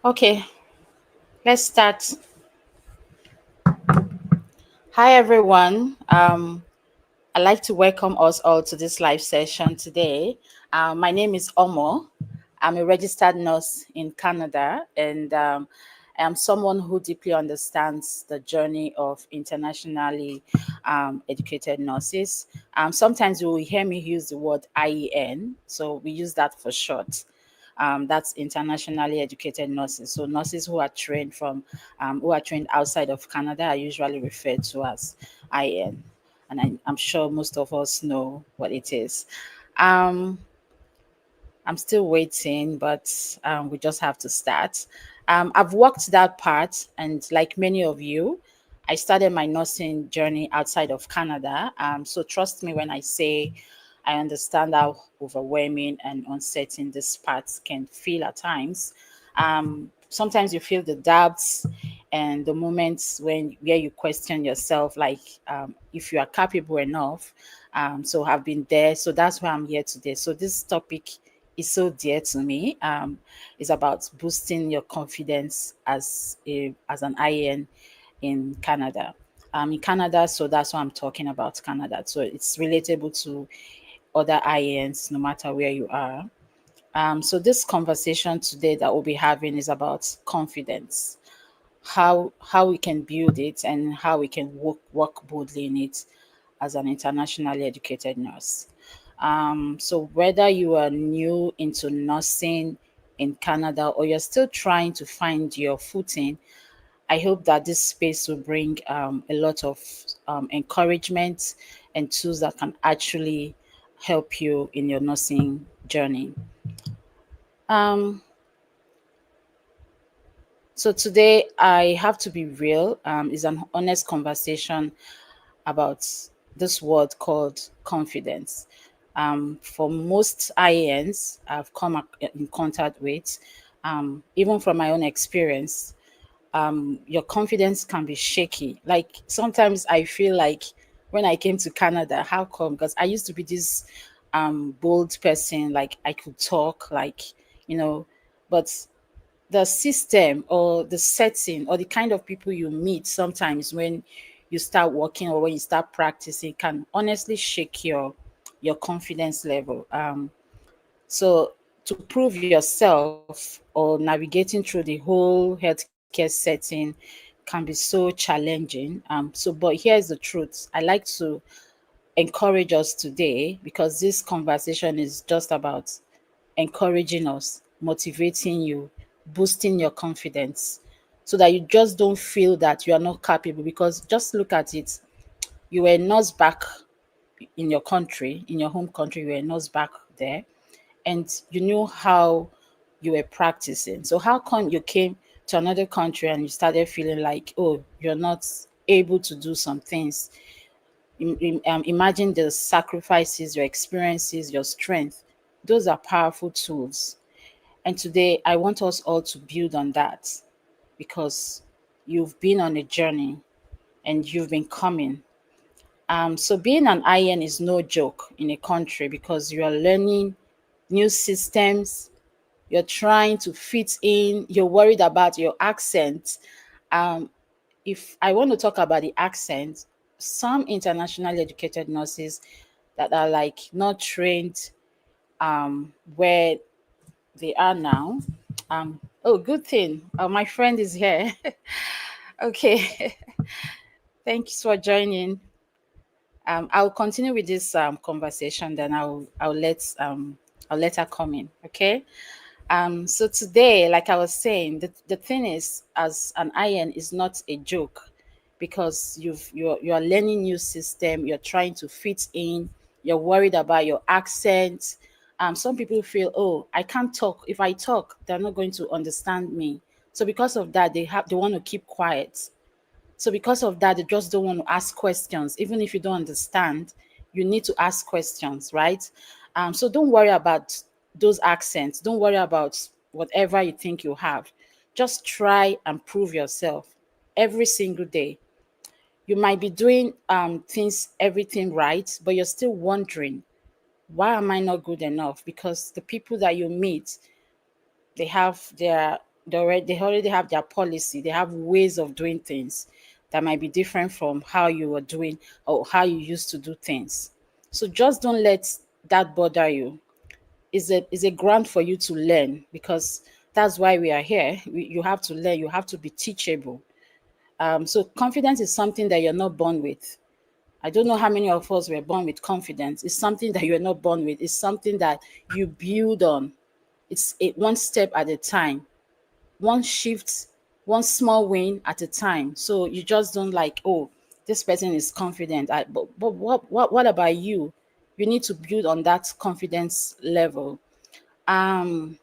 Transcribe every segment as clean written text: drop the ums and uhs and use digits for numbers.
Okay, let's start. Hi, everyone. I'd like to welcome us all to this live session today. My name is Omo. I'm a registered nurse in Canada, and I am someone who deeply understands the journey of internationally educated nurses. Sometimes you will hear me use the word IEN, so we use that for short. That's internationally educated nurses. So nurses who are trained outside of Canada are usually referred to as IN, and I'm sure most of us know what it is. Um, I'm still waiting, but we just have to start. I've walked that part, and like many of you, I started my nursing journey outside of Canada. So trust me when I say I understand how overwhelming and uncertain this part can feel at times. Sometimes you feel the doubts and the moments where you question yourself, like if you are capable enough. So I've been there. So that's why I'm here today. So this topic is so dear to me. It's about boosting your confidence as an IN in Canada. In Canada, so that's why I'm talking about Canada. So it's relatable to other INs, no matter where you are. So this conversation today that we'll be having is about confidence, how we can build it, and how we can work boldly in it as an internationally educated nurse. So whether you are new into nursing in Canada or you're still trying to find your footing, I hope that this space will bring a lot of encouragement and tools that can actually help you in your nursing journey. Um, so today I have to be real. It's an honest conversation about this word called confidence. For most IANs I've come in contact with, even from my own experience, your confidence can be shaky. Like sometimes I feel like when I came to Canada, how come? Because I used to be this bold person, like I could talk, like, you know, but the system or the setting or the kind of people you meet sometimes when you start working or when you start practicing can honestly shake your confidence level. So to prove yourself or navigating through the whole healthcare setting can be so challenging. But here's the truth. I like to encourage us today because this conversation is just about encouraging us, motivating you, boosting your confidence so that you just don't feel that you are not capable. Because just look at it, you were a nurse back in your country, in your home country, you were a nurse back there, and you knew how you were practicing. So, how come you came to another country and you started feeling like, oh, you're not able to do some things? Imagine the sacrifices, your experiences, your strength. Those are powerful tools. And today, I want us all to build on that because you've been on a journey and you've been coming. So, being an IN is no joke in a country because you are learning new systems, you're trying to fit in, you're worried about your accent. Um, if I want to talk about the accent, some internationally educated nurses that are like not trained where they are now. Oh, good thing. My friend is here. Okay. Thanks for joining. I'll continue with this conversation, then I'll let her come in. Okay. So today, like I was saying, the thing is, as an IN, is not a joke because you're learning new system, you're trying to fit in, you're worried about your accent. Some people feel, oh, I can't talk. If I talk, they're not going to understand me. So because of that, they want to keep quiet. So because of that, they just don't want to ask questions. Even if you don't understand, you need to ask questions, right? So don't worry about those accents. Don't worry about whatever you think you have. Just try and prove yourself every single day. You might be doing everything right, but you're still wondering, why am I not good enough? Because the people that you meet, they have their they already have their policy. They have ways of doing things that might be different from how you were doing or how you used to do things. So just don't let that bother you. Is a grant for you to learn, because that's why we are here. You have to learn. You have to be teachable. So confidence is something that you're not born with. I don't know how many of us were born with confidence. It's something that you're not born with. It's something that you build on. One step at a time, one shift, one small win at a time. So you just don't like, oh, this person is confident. But what about you? You need to build on that confidence level. Um,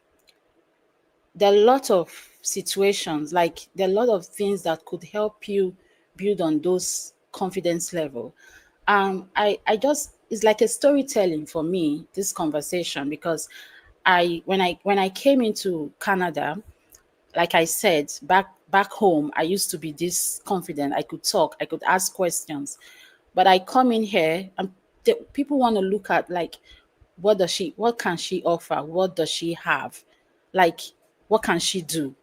there are a lot of situations, like there are a lot of things that could help you build on those confidence level. I just, it's like a storytelling for me, this conversation, because when I came into Canada, like I said, back home, I used to be this confident. I could talk, I could ask questions, but I come in here and people want to look at, like, what can she offer? What does she have? Like, what can she do?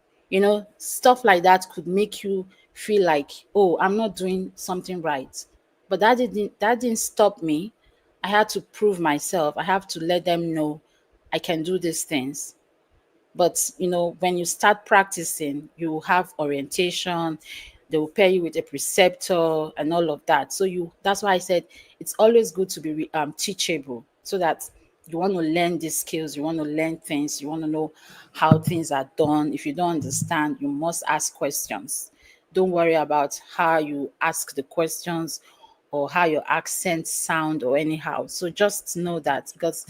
Stuff like that could make you feel like, oh, I'm not doing something right. But that didn't stop me. I had to prove myself. I have to let them know I can do these things. But when you start practicing, you have orientation, they will pair you with a preceptor and all of that. So that's why I said it's always good to be teachable, so that you want to learn these skills, you want to learn things, you want to know how things are done. If you don't understand, you must ask questions. Don't worry about how you ask the questions or how your accents sound or anyhow. So just know that, because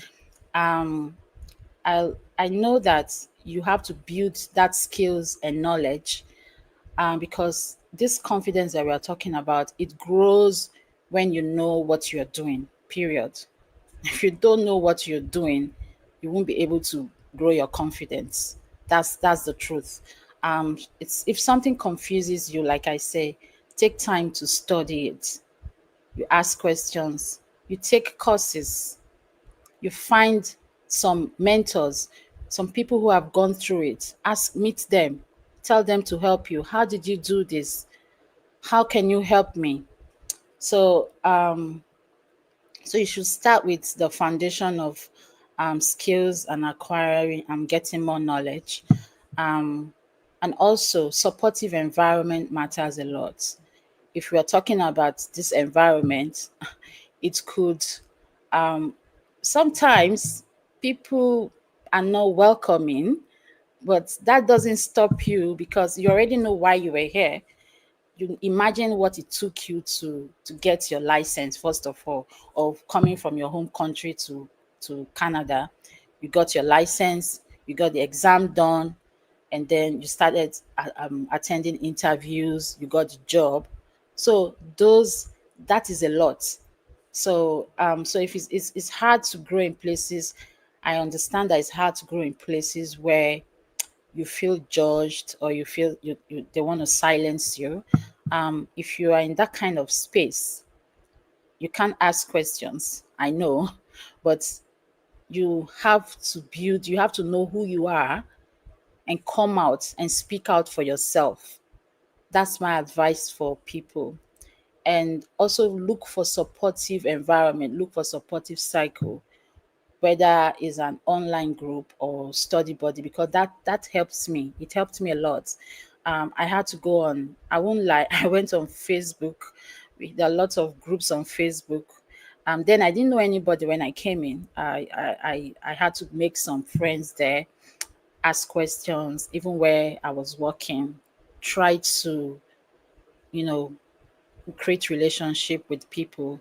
I know that you have to build that skills and knowledge, because this confidence that we are talking about, it grows when you know what you're doing. Period. If you don't know what you're doing, you won't be able to grow your confidence. That's the truth. It's If something confuses you, like I say, take time to study it. You ask questions. You take courses. You find some mentors, some people who have gone through it. Meet them, tell them to help you. How did you do this? How can you help me? So you should start with the foundation of skills and acquiring and getting more knowledge. um, and also supportive environment matters a lot. If we are talking about this environment, it could sometimes people are not welcoming, but that doesn't stop you, because you already know why you were here. You imagine what it took you to get your license, first of all, of coming from your home country to Canada. You got your license, you got the exam done, and then you started attending interviews, you got the job. So that is a lot. So if it's hard to grow in places, I understand that it's hard to grow in places where you feel judged, or you feel they want to silence you. If you are in that kind of space, you can't ask questions, I know, but you have to know who you are and come out and speak out for yourself. That's my advice for people. And also look for supportive environment, look for supportive cycle, whether it's an online group or study body, because that helps me. It helped me a lot. I had to go on. I won't lie. I went on Facebook. There are lots of groups on Facebook. Then I didn't know anybody when I came in. I had to make some friends there, ask questions, even where I was working. Try to, you know, create relationship with people,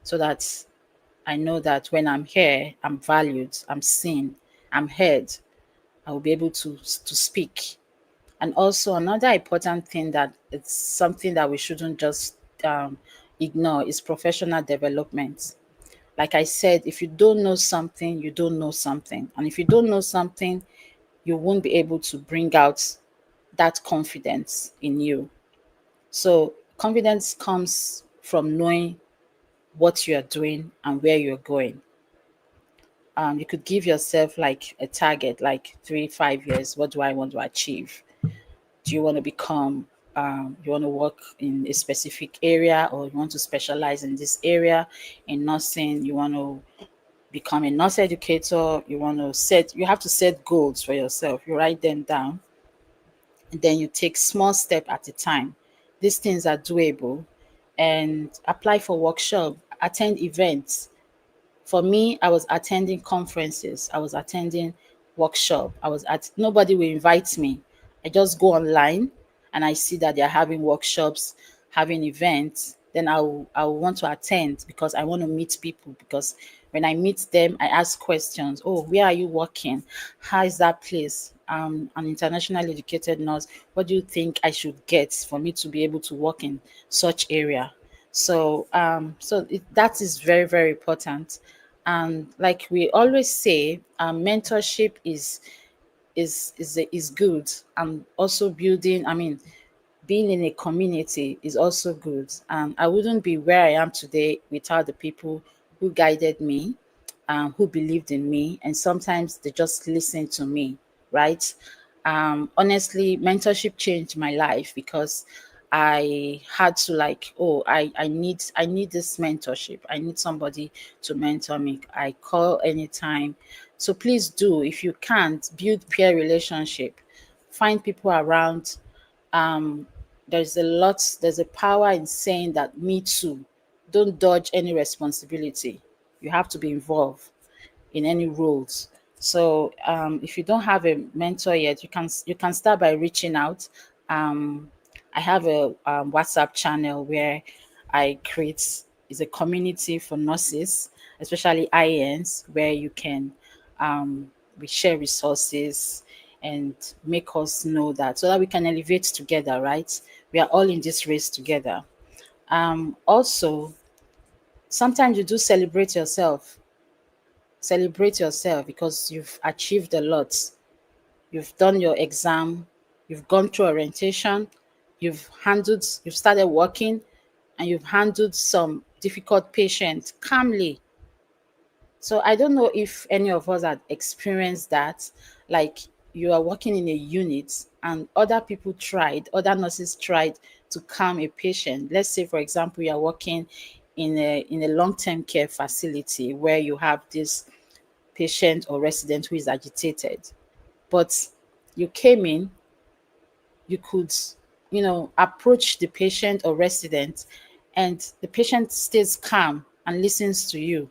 so that I know that when I'm here, I'm valued, I'm seen, I'm heard. I will be able to speak. And also another important thing, that it's something that we shouldn't just ignore, is professional development. Like I said, if you don't know something, you don't know something. And if you don't know something, you won't be able to bring out that confidence in you. So confidence comes from knowing what you are doing and where you're going. You could give yourself like a target, like 3 5 years, what do I want to achieve? Do you want to become, you want to work in a specific area, or you want to specialize in this area in nursing? You want to become a nurse educator? You have to set goals for yourself. You write them down, and then you take small step at a time. These things are doable, and apply for workshop, attend events. For me, I was attending conferences, I was attending workshop. Nobody will invite me. I just go online and I see that they're having workshops, having events. Then I will want to attend because I want to meet people. Because when I meet them, I ask questions. Oh, where are you working? How is that place? An internationally educated nurse. What do you think I should get for me to be able to work in such area? That is very, very important. And like we always say, mentorship is good, and also building. I mean, being in a community is also good. And I wouldn't be where I am today without the people who guided me, who believed in me, and sometimes they just listened to me, right? Honestly, mentorship changed my life because I had to, like, oh, I need this mentorship. I need somebody to mentor me. I call anytime. So please do, if you can't, build peer relationship. Find people around. um there's a power in saying that me too. Don't dodge any responsibility. You have to be involved in any roles. So if you don't have a mentor yet, you can start by reaching out. I have a WhatsApp channel where I create is a community for nurses, especially IENs, where you can we share resources and make us know that, so that we can elevate together, right? We are all in this race together. Also, sometimes you do celebrate yourself because you've achieved a lot. You've done your exam, you've gone through orientation, you've started working, and you've handled some difficult patients calmly. So I don't know if any of us had experienced that. Like, you are working in a unit and other nurses tried to calm a patient. Let's say, for example, you are working in a long-term care facility where you have this patient or resident who is agitated. But you came in, you could, approach the patient or resident, and the patient stays calm and listens to you.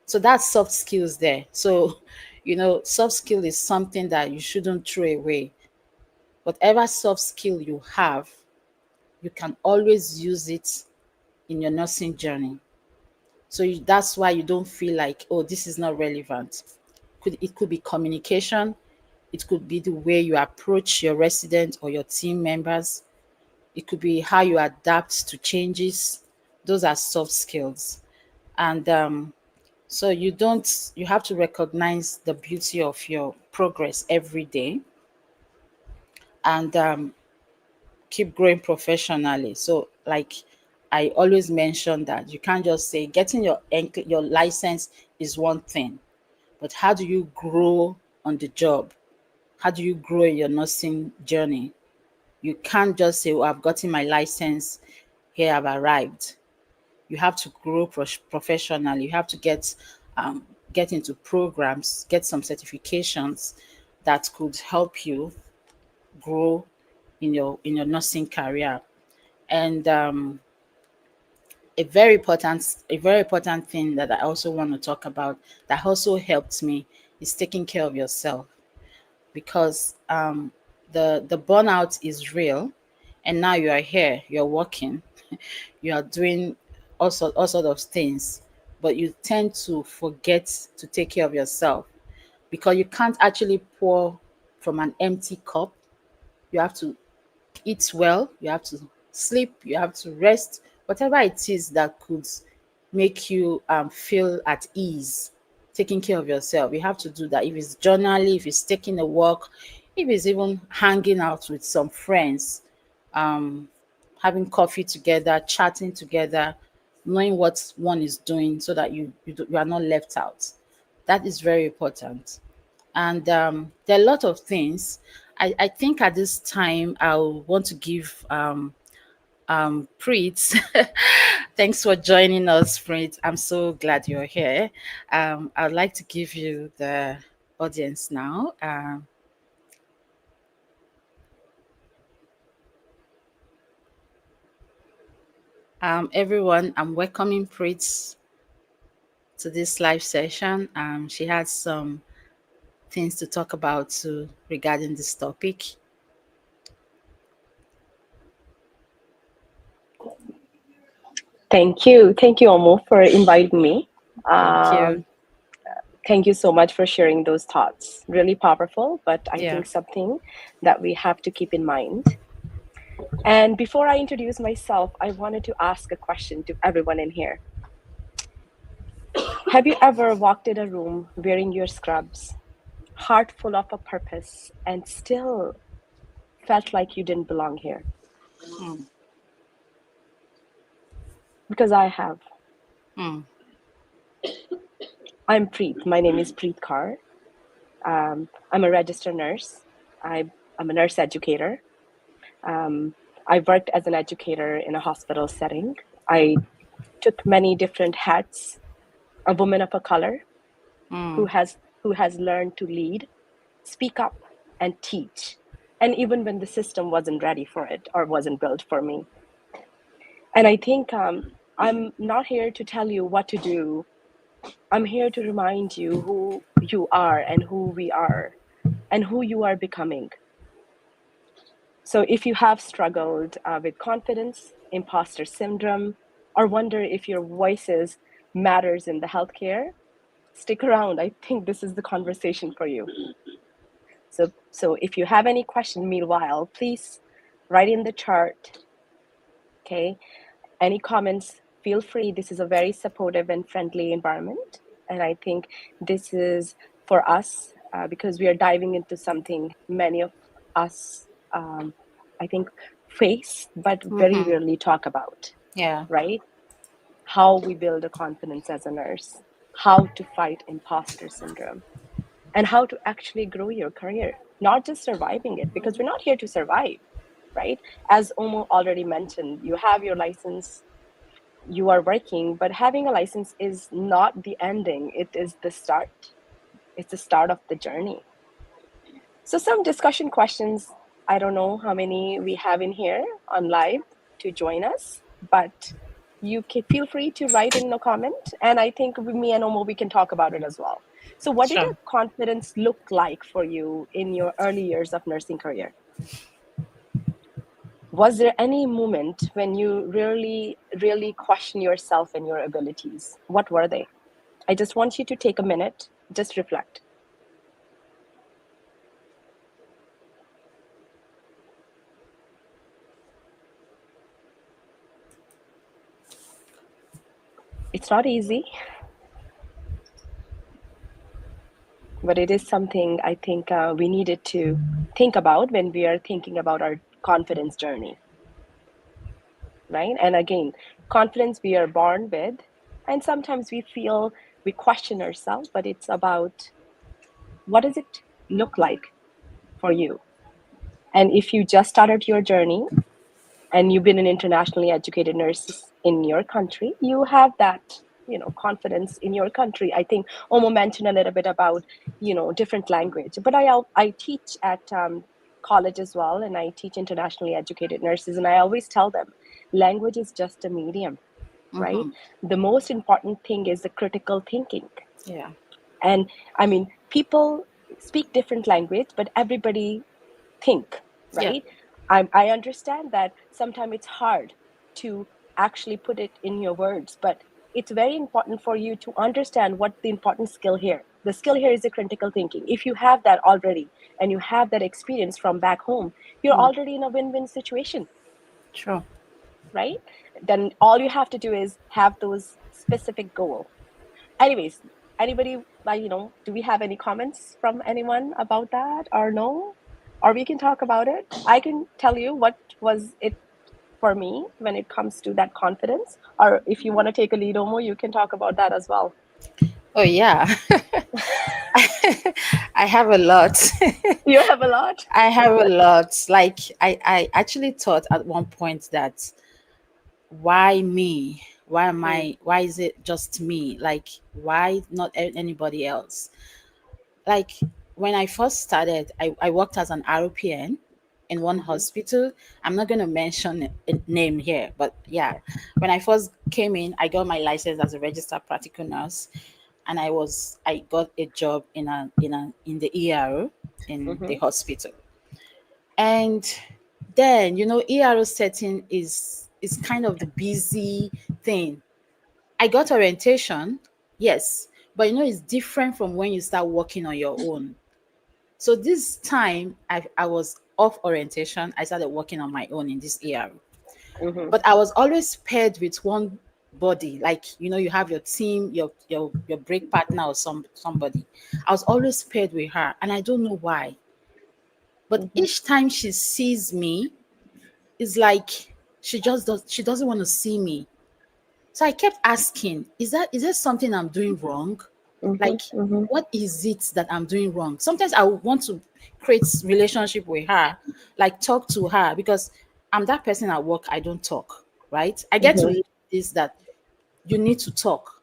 So that's soft skills there. So, soft skill is something that you shouldn't throw away. Whatever soft skill you have, you can always use it in your nursing journey. So that's why you don't feel like, oh, this is not relevant. It could be communication. It could be the way you approach your resident or your team members. It could be how you adapt to changes. Those are soft skills. And so you have to recognize the beauty of your progress every day, and keep growing professionally. So, like I always mention, that you can't just say getting your license is one thing, but how do you grow on the job? How do you grow in your nursing journey? You can't just say, "Oh, I've gotten my license. Here I've arrived." You have to grow professionally. You have to get into programs, get some certifications that could help you grow in your nursing career. And a very important thing that I also want to talk about, that also helped me, is taking care of yourself. Because the burnout is real, and now you are here, you're working, you are doing all sort of things, but you tend to forget to take care of yourself, because you can't actually pour from an empty cup. You have to eat well, you have to sleep, you have to rest, whatever it is that could make you feel at ease. Taking care of yourself, you have to do that. If it's journaling, if it's taking a walk, if it's even hanging out with some friends, um, having coffee together, chatting together, knowing what one is doing, so that you are not left out. That is very important. And there are a lot of things. I think at this time I'll want to give Preet. Thanks for joining us, Preet. I'm so glad you're here. I'd like to give you the audience now. Everyone, I'm welcoming Preet to this live session. She has some things to talk about too regarding this topic. Thank you, Omo, for inviting me. Thank you. Um, Thank you so much for sharing those thoughts. Really powerful, but I Yeah. think something that we have to keep in mind. And before I introduce myself, I wanted to ask a question to everyone in here. Have you ever walked in a room wearing your scrubs, heart full of a purpose, and still felt like you didn't belong here? Mm, Because I have. mm, I'm Preet. My name is Preet Kaur. I'm a registered nurse. I'm a nurse educator. Um, I worked as an educator in a hospital setting. I took many different hats. A woman of a color mm, who has learned to lead, speak up, and teach. And even when the system wasn't ready for it or wasn't built for me. And I think I'm not here to tell you what to do. I'm here to remind you who you are and who we are and who you are becoming. So if you have struggled with confidence, imposter syndrome, or wonder if your voices matters in the healthcare, stick around. I think this is the conversation for you. So if you have any question meanwhile, please write in the chart. Okay. Any comments, feel free. This is a very supportive and friendly environment. And I think this is for us because we are diving into something many of us, I think, face, but very mm-hmm. rarely talk about, Yeah. right? How we build a confidence as a nurse, how to fight imposter syndrome, and how to actually grow your career, not just surviving it, because we're not here to survive, right? As Omo already mentioned, you have your license, you are working, but having a license is not the ending, it is the start. It's the start of the journey. So some discussion questions. I don't know how many we have in here on live to join us, but you can feel free to write in a comment, and I think me and Omo we can talk about it as well. So what did Sure. a confidence look like for you in your early years of nursing career? Was there any moment when you really question yourself and your abilities? What were they? I just want you to take a minute, just reflect. It's not easy, but it is something I think we needed to think about when we are thinking about our confidence journey, right? And again, confidence we are born with, and sometimes we feel we question ourselves, but it's about what does it look like for you? And if you just started your journey and you've been an internationally educated nurse in your country, you have that, confidence in your country. I think Omo mentioned a little bit about, different language, but I teach at college as well, and I teach internationally educated nurses, and I always tell them language is just a medium, right? Mm-hmm. The most important thing is the critical thinking. Yeah. And I mean, people speak different language, but everybody think, Yeah. right? I understand that sometimes it's hard to actually put it in your words, but it's very important for you to understand what the important skill here. The skill here is the critical thinking. If you have that already and you have that experience from back home, you're Mm, already in a win-win situation, sure. right? Then all you have to do is have those specific goal. Anyways, anybody, do we have any comments from anyone about that or no? Or we can talk about it. I can tell you what was it for me when it comes to that confidence. Or if you want to take a lead, Omo, you can talk about that as well. Oh, yeah. I have a lot. You have a lot. I have a lot. Like I actually thought at one point that why me? Why am Mm, I? Why is it just me? Like why not anybody else? Like when I first started, I worked as an RPN in one mhm, hospital. I'm not going to mention a name here, but yeah, when I first came in, I got my license as a registered practical nurse, and I got a job in the ER in the mhm, hospital. And then ERO setting is kind of the busy thing. I got orientation, yes, but it's different from when you start working on your own. So this time I was off orientation. I started working on my own in this ERO. mhm, But I was always paired with one body. Like, you have your team, your break partner or somebody. I was always paired with her. And I don't know why. But mhm, each time she sees me, it's like she doesn't want to see me. So I kept asking, is there something I'm doing wrong? mhm, Like, mhm, what is it that I'm doing wrong? Sometimes I would want to create relationship with her, like talk to her, because I'm that person at work, I don't talk, right? I get to mhm, learn this that you need to talk.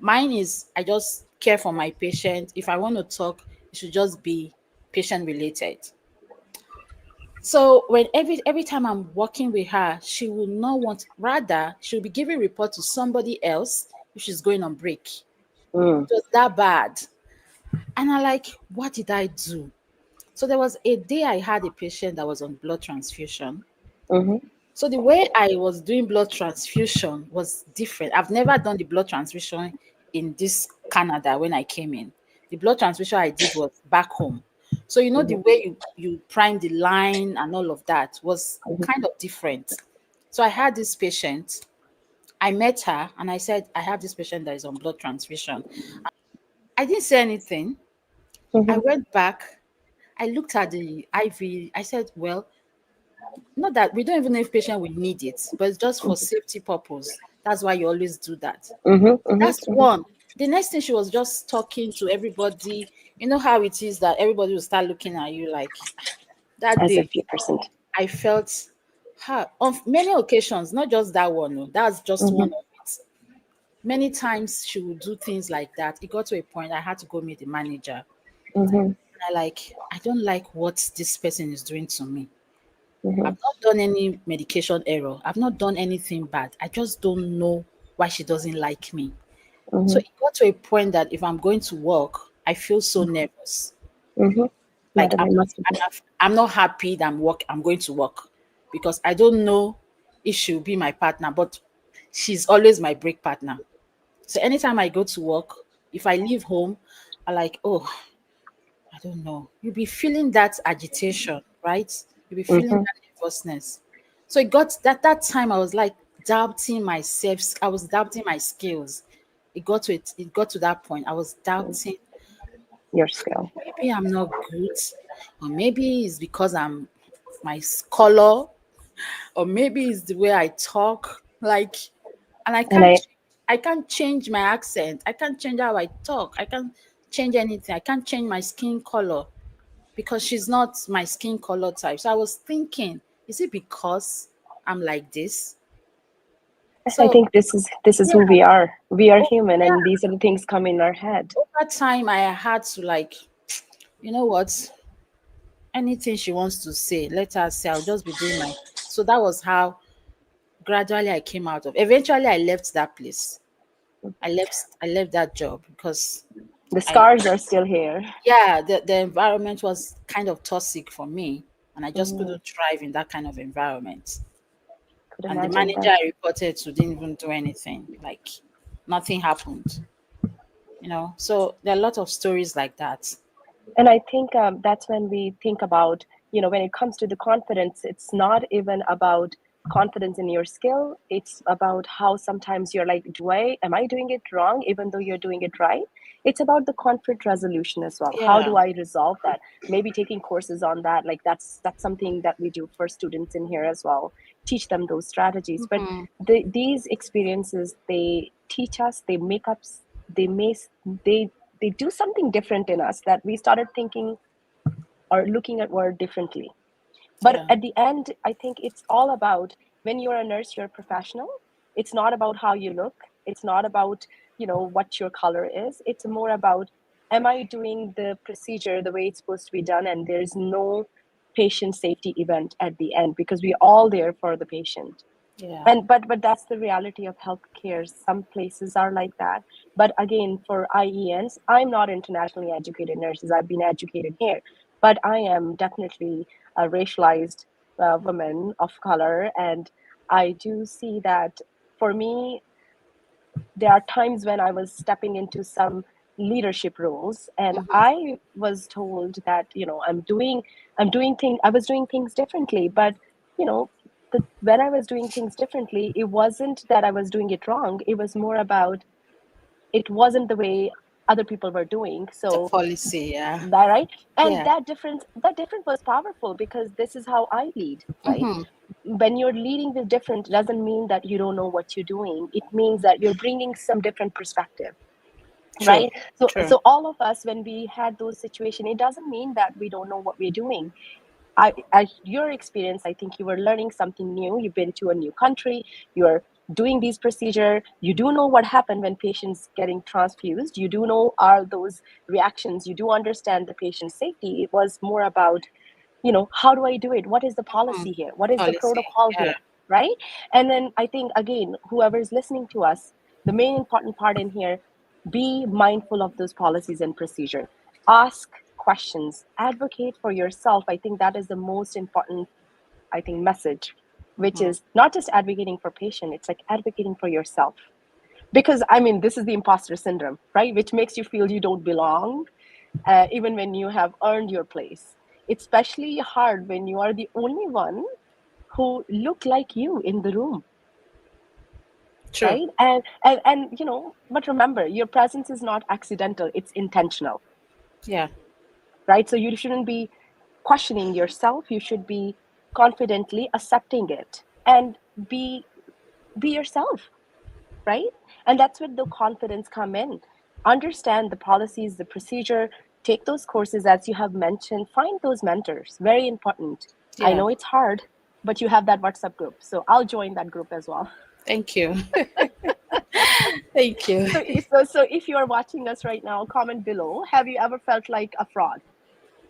Mine is I just care for my patient. If I want to talk, it should just be patient related. So when every time I'm working with her, she will not want, rather she'll be giving report to somebody else if she's going on break. mm, It was that bad. And I like, what did I do? So there was a day I had a patient that was on blood transfusion. mhm, So the way I was doing blood transfusion was different. I've never done the blood transfusion in this Canada when I came in. The blood transfusion I did was back home. So the mhm, way you prime the line and all of that was mhm, kind of different. So I had this patient. I met her and I said, I have this patient that is on blood transfusion. I didn't say anything. I mhm, went back. I looked at the IV. I said, well, not that we don't even know if patient will need it, but it's just for safety purpose. That's why you always do that. mhm, mhm, That's mhm. one. The next thing she was just talking to everybody. You know how it is that everybody will start looking at you like that As day. if you present. I felt her on many occasions, not just that one. No, that's just one Mhm, of it. Many times she would do things like that. It got to a point I had to go meet the manager. mhm, And I don't like what this person is doing to me. mhm, I've not done any medication error. I've not done anything bad. I just don't know why she doesn't like me. So mhm, it got to a point that if I'm going to work, I feel so nervous. mhm. Like Madam, I must admit. I'm not happy that I'm going to work because I don't know if she'll be my partner, but she's always my break partner. So anytime I go to work, if I leave home, I like, oh, I don't know. You'll be feeling that agitation, right? You'll be feeling Mhm, that nervousness. So it got that time I was like doubting myself. I was doubting my skills. It got to that point. I was doubting your skill. maybe I'm not good, or maybe it's because I'm my color, or maybe it's the way I talk. Like, and And I, I can't change my accent. I can't change how I talk. I can't change anything. I can't change my skin color because she's not my skin color type. So I was thinking, is it because I'm like this? I So think this is yeah, who we are. We are oh, human, yeah. and these are the things come in our head. Over time, I had to like, you know what? Anything she wants to say, let her say. I'll just be doing my. So that was how gradually I came out of. Eventually, I left that place. I left that job because The I scars are still here. yeah, the environment was kind of toxic for me, and I just Mm, couldn't thrive in that kind of environment. could And the imagine manager that. I reported to didn't even do anything. Like nothing happened. So there are a lot of stories like that. And I think that's when we think about, when it comes to the confidence, it's not even about confidence in your skill. It's about how sometimes you're like, am I doing it wrong, even though you're doing it right? It's about the conflict resolution as well. How Yeah. do I resolve that? Maybe taking courses on that. Like that's something that we do for students in here as well. Teach them those strategies. But Mhm. these experiences, they teach us, they make us, they may, they they do something different in us, that we started thinking or looking at word differently. But Yeah. at the end, I think it's all about, when you're a nurse, you're a professional. It's not about how you look. It's not about, what your color is. It's more about, am I doing the procedure the way it's supposed to be done? And there's no patient safety event at the end, because we're all there for the patient. Yeah. And but that's the reality of healthcare. Some places are like that, but again, for IENs, I'm not internationally educated nurses. I've been educated here, but I am definitely a racialized woman of color, and I do see that. For me, there are times when I was stepping into some leadership roles, and Mhm. I was told that, I was doing things differently. But you know when I was doing things differently, it wasn't that I was doing it wrong. It was more about, it wasn't the way other people were doing. The So policy. Yeah. that, right? And Yeah. that difference was powerful, because this is how I lead, right? Mm-hmm. When you're leading with different, doesn't mean that you don't know what you're doing. It means that you're bringing some different perspective, True. right? so True. so all of us, when we had those situations, it doesn't mean that we don't know what we're doing. As your experience, I think you were learning something new. You've been to a new country. You're doing these procedure. You do know what happened when patients getting transfused. You do know all those reactions. You do understand the patient safety. It was more about, how do I do it? What is the Mm-hmm. policy here? What is the Policy. protocol Yeah. here? Right? And then I think, again, whoever is listening to us, the main important part in here, be mindful of those policies and procedure. Ask questions, advocate for yourself. I think that is the most important, I think, message, which Mm. is not just advocating for patient, it's like advocating for yourself. Because this is the imposter syndrome, right? Which makes you feel you don't belong, even when you have earned your place. It's especially hard when you are the only one who look like you in the room, True. right? And but remember, your presence is not accidental, it's intentional, Yeah. right? So you shouldn't be questioning yourself. You should be confidently accepting it and be yourself, right? And that's where the confidence come in. Understand the policies, the procedure, take those courses as you have mentioned, find those mentors. Very important. I Yeah. know it's hard, but you have that WhatsApp group. So I'll join that group as well. Thank you. Thank you. So if you are watching us right now, comment below. Have you ever felt like a fraud?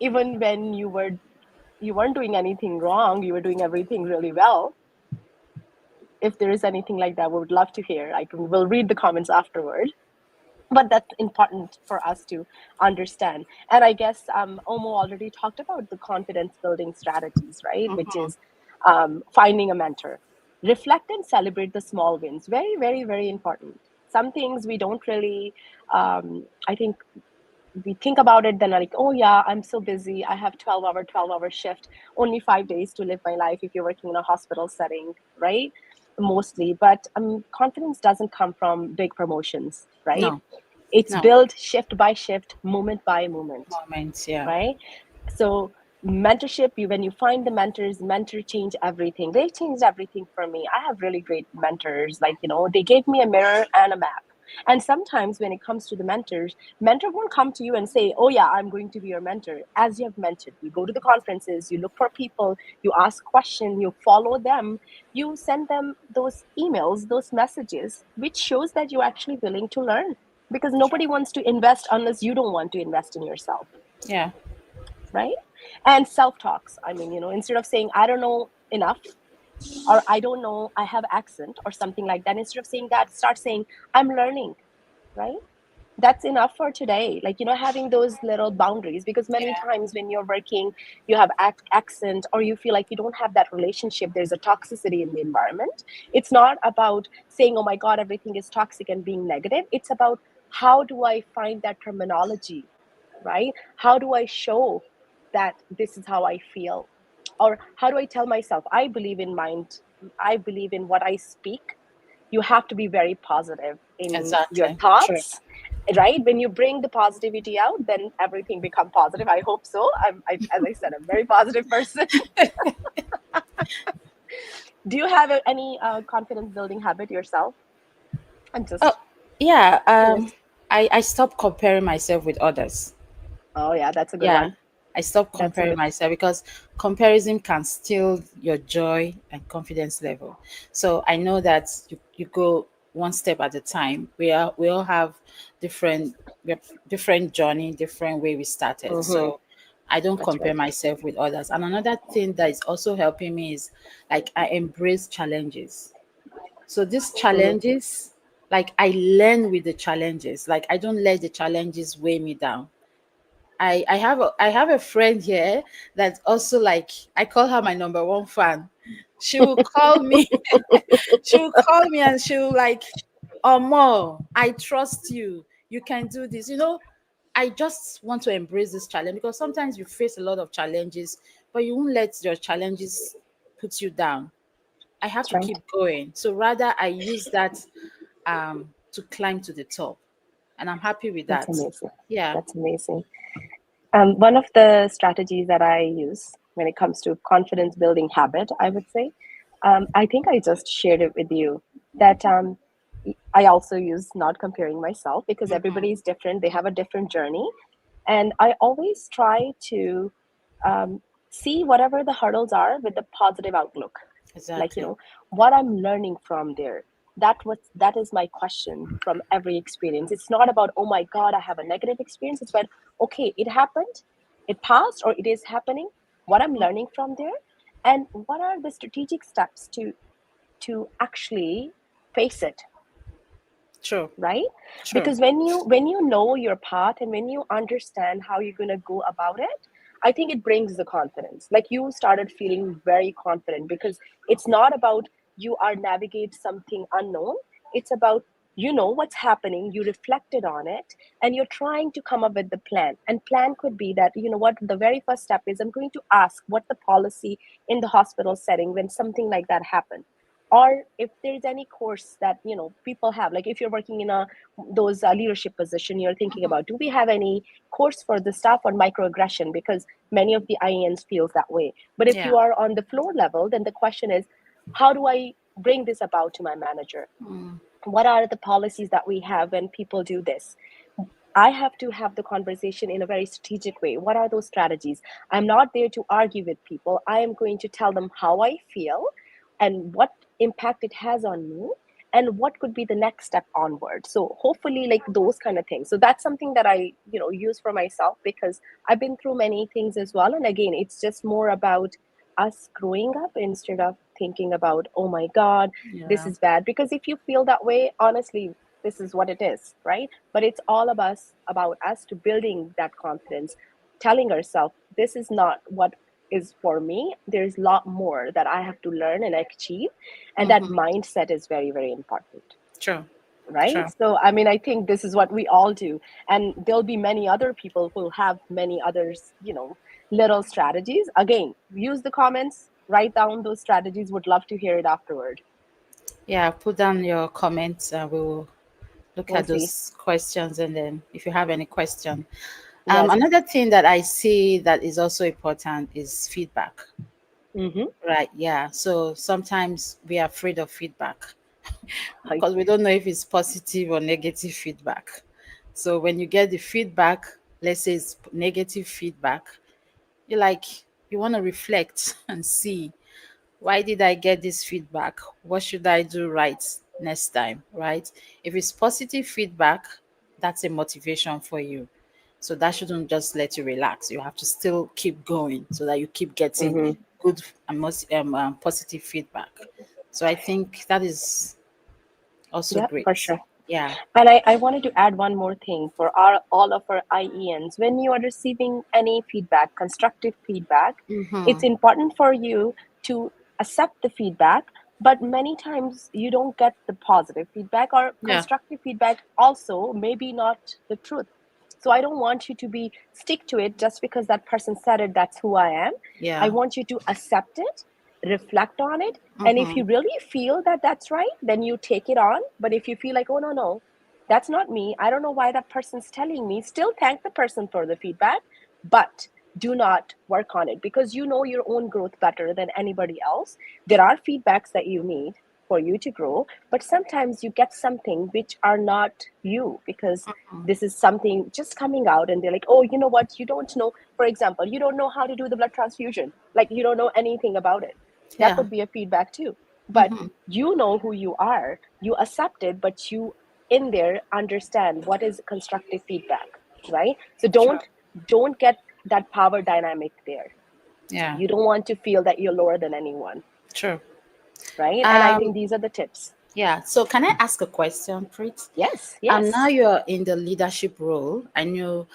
Even when you weren't doing anything wrong, you were doing everything really well. If there is anything like that, we would love to hear. We'll read the comments afterward. But that's important for us to understand. And I guess Omo already talked about the confidence building strategies, right? Which Mm-hmm. is finding a mentor. Reflect and celebrate the small wins. Very, very, very important. Some things we don't really, I think, we think about it, then like, oh yeah, I'm so busy, I have 12-hour shift, only 5 days to live my life if you're working in a hospital setting, right? Mostly. But confidence doesn't come from big promotions, right? No. It's No. built shift by shift, moment by moment, Moments. Yeah. right? So mentorship, when you find the mentors, mentor change everything. They changed everything for me. I have really great mentors. Like, they gave me a mirror and a map. And sometimes when it comes to the mentors, mentor won't come to you and say, oh yeah, I'm going to be your mentor. As you have mentioned, you go to the conferences, you look for people, you ask questions, you follow them, you send them those emails, those messages, which shows that you're actually willing to learn, because nobody wants to invest unless you don't want to invest in yourself, Yeah. right? And self talks. Instead of saying, I don't know enough, or I don't know, I have accent, or something like that, instead of saying that, start saying, I'm learning, right? That's enough for today. Like, having those little boundaries, because many Yeah. times when you're working, you have accent, or you feel like you don't have that relationship, there's a toxicity in the environment. It's not about saying, oh my God, everything is toxic and being negative. It's about, how do I find that terminology, right? How do I show that this is how I feel? Or how do I tell myself, I believe in what I speak. You have to be very positive in your Exactly. True. thoughts, right? When you bring the positivity out, then everything become positive. I hope so. As I said, I'm a very positive person. Do you have any confidence building habit yourself? I'm Oh, just yeah. curious. I stopped comparing myself with others. Oh yeah, that's a good Yeah, one. I stopped That's a comparing good. myself because comparison can steal your joy and confidence level. So I know that you go one step at a time. We all have different we have different journey, different way we started. Mm-hmm. So I don't That's compare right. myself with others. And another thing that is also helping me is like I embrace challenges. So these Mm-hmm. challenges, like I learn with the challenges. Like I don't let the challenges weigh me down. I have a friend here that's also like I call her my number one fan. She will call me, she will call me and she will like, Omo, I trust you. You can do this. I just want to embrace this challenge because sometimes you face a lot of challenges, but you won't let your challenges put you down. I have That's to right. keep going. So rather I use that to climb to the top. And I'm happy with That's that. amazing. Yeah. That's amazing. One of the strategies that I use when it comes to confidence building habit, I would say, I think I just shared it with you that I also use not comparing myself because everybody is different. They have a different journey. And I always try to um, see whatever the hurdles are with a positive outlook, like Exactly. what I'm learning from there. That is my question from every experience. It's not about, oh my god, I have a negative experience. It's about, okay, it happened, it passed, or it is happening, what I'm learning from there, and what are the strategic steps to actually face it, True. right? True. Because when you know your path and when you understand how you're going to go about it, I think it brings the confidence. Like you started feeling very confident because it's not about you are navigate something unknown. It's about what's happening, you reflected on it, and you're trying to come up with the plan. And plan could be that, what the very first step is, I'm going to ask what the policy in the hospital setting when something like that happened, or if there's any course that people have, like if you're working in a those leadership position, you're thinking about, do we have any course for the staff on microaggression, because many of the IENs feels that way. But if Yeah. you are on the floor level, then the question is, how do I bring this about to my manager? What are the policies that we have when people do this? I have to have the conversation in a very strategic way. What are those strategies? I'm not there to argue with people. I am going to tell them how I feel and what impact it has on me and what could be the next step onward. So hopefully like those kind of things. So that's something that I, use for myself because I've been through many things as well. And again, it's just more about us growing up instead of thinking about, oh my God, this Yeah. is bad. Because if you feel that way, honestly, this is what it is, right? But it's all about us to building that confidence, telling ourselves this is not what is for me. There's a lot more that I have to learn and achieve, and that mindset is very, very important, True. right? True. So I mean, I think this is what we all do, and there'll be many other people who have many others, little strategies. Again, use the comments, write down those strategies. Would love to hear it afterward. Yeah. Put down your comments. We will look We'll at see. those questions, and then if you have any question. Yes. Another thing that I see that is also important is feedback. Mm-hmm. Right. Yeah. So sometimes we are afraid of feedback because we don't know if it's positive or negative feedback. So when you get the feedback, let's say it's negative feedback, you're like, you want to reflect and see, why did I get this feedback? What should I do right next time? Right? If it's positive feedback, that's a motivation for you. So that shouldn't just let you relax. You have to still keep going so that you keep getting Mm-hmm. good and positive feedback. So I think that is also Yeah, for great. sure. Yeah. And I wanted to add one more thing for our all of our IENs. When you are receiving any feedback, constructive feedback, it's important for you to accept the feedback. But many times you don't get the positive feedback, or Yeah. constructive feedback also maybe not the truth. So I don't want you to be stick to it just because that person said it, that's who I am. I Yeah. want you to accept it, reflect on it, and if you really feel that that's right, then you take it on. But if you feel like, oh, no, no, that's not me, I don't know why that person's telling me, still thank the person for the feedback, but do not work on it because you know your own growth better than anybody else. There are feedbacks that you need. for you to grow, but sometimes you get something which are not you, because this is something just coming out and they're like, oh, you know what, you don't know, for example, you don't know how to do the blood transfusion, like you don't know anything about it. That Yeah. could be a feedback too. But you know who you are, you accept it, but you in there understand what is constructive feedback, right? So Sure. don't get that power dynamic there. Yeah. You don't want to feel that you're lower than anyone, True. right? And I Um, think these are the tips. yeah. So can I ask a question, Preet? Yes, Now yes. you're in the leadership role. I know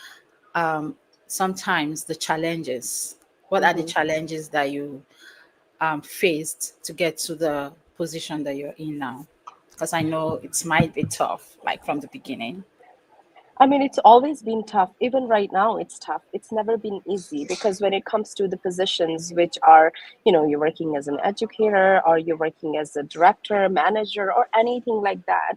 um, sometimes the challenges. What are the Hmm. challenges that you faced to get to the position that you're in now? Because I know it might be tough, like from the beginning. I mean, it's always been tough. Even right now, it's tough. It's never been easy, because when it comes to the positions which are, you're working as an educator or you're working as a director, manager, or anything like that,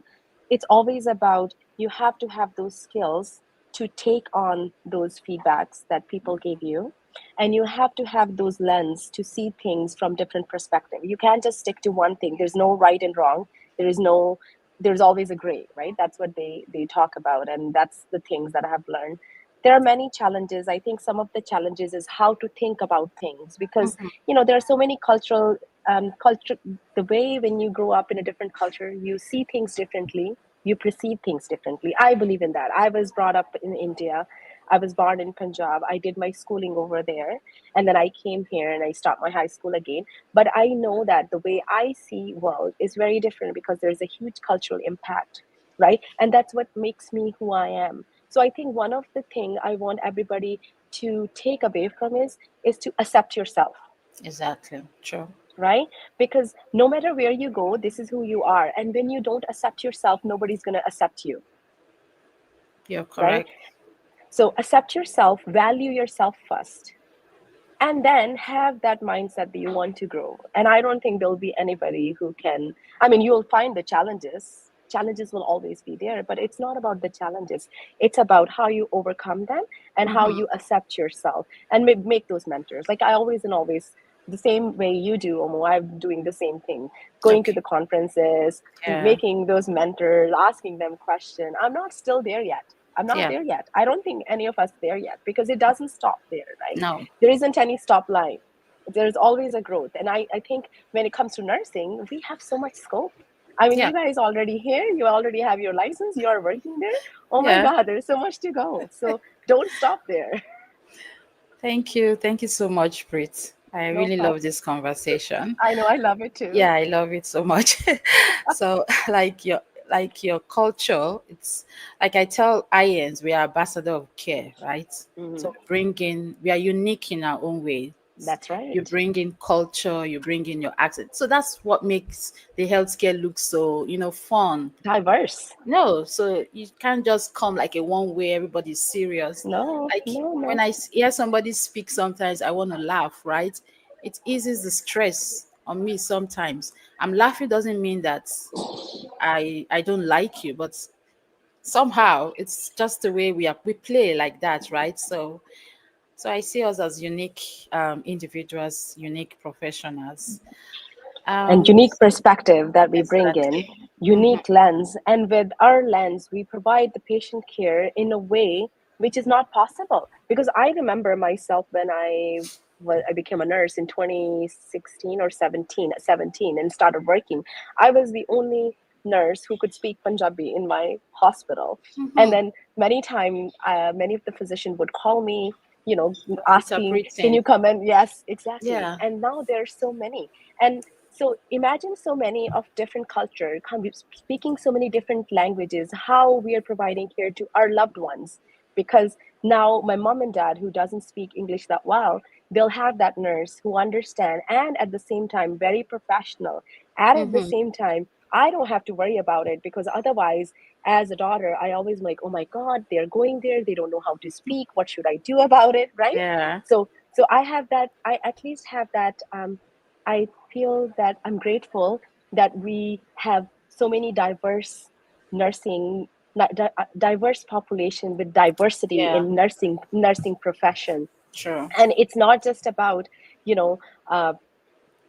it's always about you have to have those skills to take on those feedbacks that people give you. And you have to have those lens to see things from different perspective. You can't just stick to one thing. There's no right and wrong. There is no there's always a gray, right? That's what they talk about, and that's the things that I have learned. There are many challenges. I think some of the challenges is how to think about things, because there are so many culture. The way when you grow up in a different culture, you see things differently, you perceive things differently. I believe in that. I was brought up in India. I was born in Punjab. I did my schooling over there, and then I came here and I start my high school again. But I know that the way I see world is very different, because there's a huge cultural impact, right? And that's what makes me who I am. So I think one of the thing I want everybody to take away from is to accept yourself, Exactly. True. right? Because no matter where you go, this is who you are, and when you don't accept yourself, nobody's going to accept you, You're right? correct. So accept yourself, value yourself first, and then have that mindset that you want to grow. And I don't think there'll be anybody who can. I mean, you'll find the challenges will always be there, but it's not about the challenges. It's about how you overcome them and how you accept yourself and make those mentors. Like I always and always, the same way you do, Omo, I'm doing the same thing, going to Okay. the conferences, Yeah. making those mentors, asking them questions. I'm not still there yet. I'm not Yeah. there yet. I don't think any of us there yet, because it doesn't stop there, right? No. There isn't any stop line. There's always a growth. And I think when it comes to nursing, we have so much scope. I mean, Yeah. you guys already here, you already have your license, you are working there. Oh my Yeah. God, there's so much to go. So don't stop there. Thank you. Thank you so much, Brit. I No really love problem. this conversation. I know, I love it too. Yeah, I love it so much. So like your culture, it's like I tell IENs, we are ambassador of care, right? Hmm. So we are unique in our own way. That's You right. bring in culture, you bring in your accent. So that's what makes the healthcare look so, fun. Diverse. No, so you can't just come like a one way, everybody's serious. No, Like no, when no. hear somebody speak, sometimes I want to laugh, right? It eases the stress on me sometimes. I'm laughing doesn't mean that I don't like you, but somehow it's just the way we play like that, right? So I see us as unique individuals, unique professionals. And Um, unique perspective that we bring in, exactly. Hmm. unique lens. And with our lens, we provide the patient care in a way which is not possible. Because I remember myself when I became a nurse in 2016 or 17 and started working. I was the only nurse who could speak Punjabi in my hospital. And then many of the physicians would call me, asking, can Interpreting. you come in? Yes, exactly. Yeah. And now there's so many. And so imagine so many of different culture speaking so many different languages, how we are providing care to our loved ones. Because now my mom and dad, who doesn't speak English that well, they'll have that nurse who understand, and at the same time very professional. And at the Hmm. same time, I don't have to worry about it, because otherwise, as a daughter, I always like, oh my God, they're going there, they don't know how to speak, what should I do about it, right? Yeah. So I have that, I at least have that. I feel that I'm grateful that we have so many nursing, diverse population with diversity Yeah. in nursing profession. True. And it's not just about, you know, uh,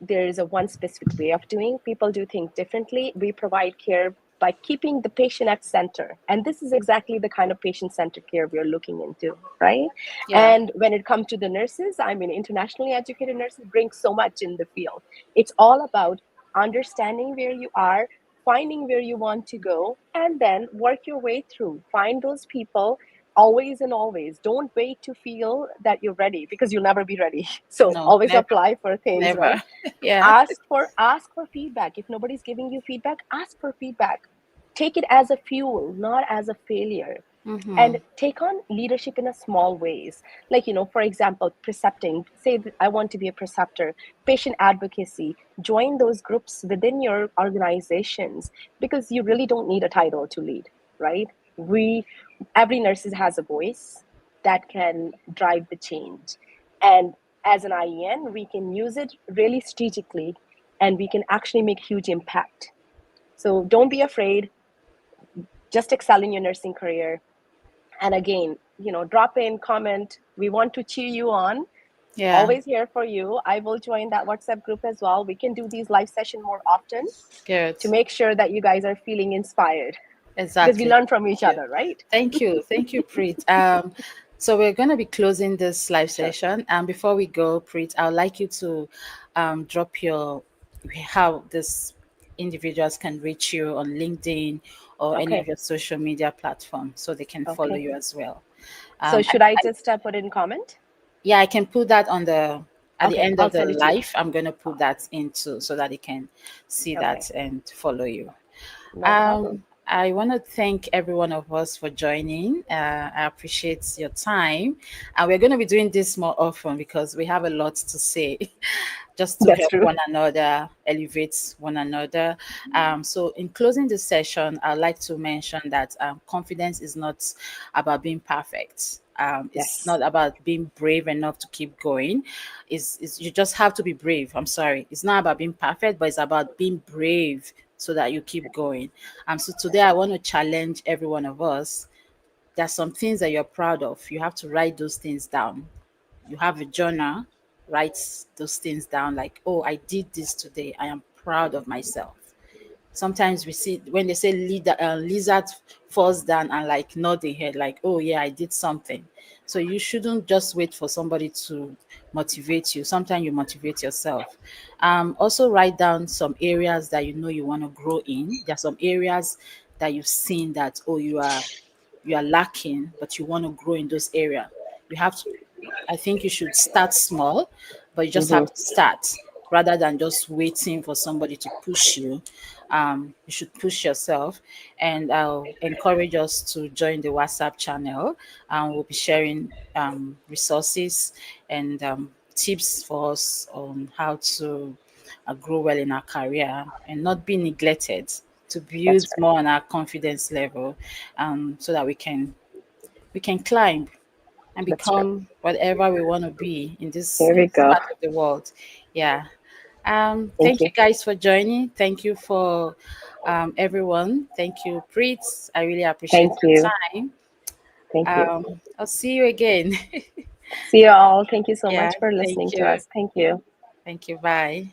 there is a one specific way of doing. People do think differently. We provide care by keeping the patient at center. And this is exactly the kind of patient-centered care we're looking into, right? Yeah. And when it comes to the nurses, I mean, internationally educated nurses bring so much in the field. It's all about understanding where you are, finding where you want to go, and then work your way through. Find those people always and always. Don't wait to feel that you're ready because you'll never be ready. So No, always never, apply for things, never. right? Yeah. Ask for feedback. If nobody's giving you feedback, ask for feedback. Take it as a fuel, not as a failure. Mm-hmm. And take on leadership in a small ways, like, for example, precepting. Say that I want to be a preceptor. Patient advocacy, join those groups within your organizations, because you really don't need a title to lead, right? We Every nurse has a voice that can drive the change. And as an IEN, we can use it really strategically, and we can actually make huge impact. So don't be afraid, just excel in your nursing career. And again, drop in, comment. We want to cheer you on. Yeah. Always here for you. I will join that WhatsApp group as well. We can do these live sessions more often Good. to make sure that you guys are feeling inspired, because we Exactly. learn from Thank each you. other, right? Thank you. Thank you, Preet. So we're going to be closing this live Sure. session. And before we go, Preet, I would like you to drop your how this individuals can reach you on LinkedIn or any of Okay. your social media platforms so they can follow Okay. you as well. So I, should I I, just put in comment? yeah, I can put that on the at the Okay, end I'll of the send it to you. live. I'm going to put that into so that they can see Okay, that and follow you. no problem. I want to thank every one of us for joining. I appreciate your time. And we're going to be doing this more often because we have a lot to say just to That's help true. one another, elevate one another. So, in closing this session, I'd like to mention that confidence is not about being perfect. It's Yes. not about being brave enough to keep going. It's you just have to be brave. I'm sorry. It's not about being perfect, but it's about being brave so that you keep going. So today I want to challenge every one of us. There's some things that you're proud of. You have to write those things down. You have a journal, write those things down like, oh, I did this today. I am proud of myself. Sometimes we see when they say lizard falls down and like nod the head, like, oh yeah, I did something. So you shouldn't just wait for somebody to motivate you. Sometimes you motivate yourself. Also write down some areas that you know you want to grow in. There are some areas that you've seen that, oh, you are lacking, but you want to grow in those areas. You have to, I think you should start small, but you just have Mm-hmm. to start rather than just waiting for somebody to push you. You should push yourself, and I'll encourage us to join the WhatsApp channel. We'll be sharing resources and tips for us on how to grow well in our career and not be neglected, to build That's right. more on our confidence level, so that we can climb and That's true. become whatever we want to be in this Here in we this go. part of the world. Yeah. Thank Thank you you. guys for joining. Thank you for everyone. Thank you, Preet. I really appreciate Thank your you. time. Thank you. I'll see you again. See you all. Thank you so Yeah. much for Thank listening to you. us. Thank you. Thank you. Bye.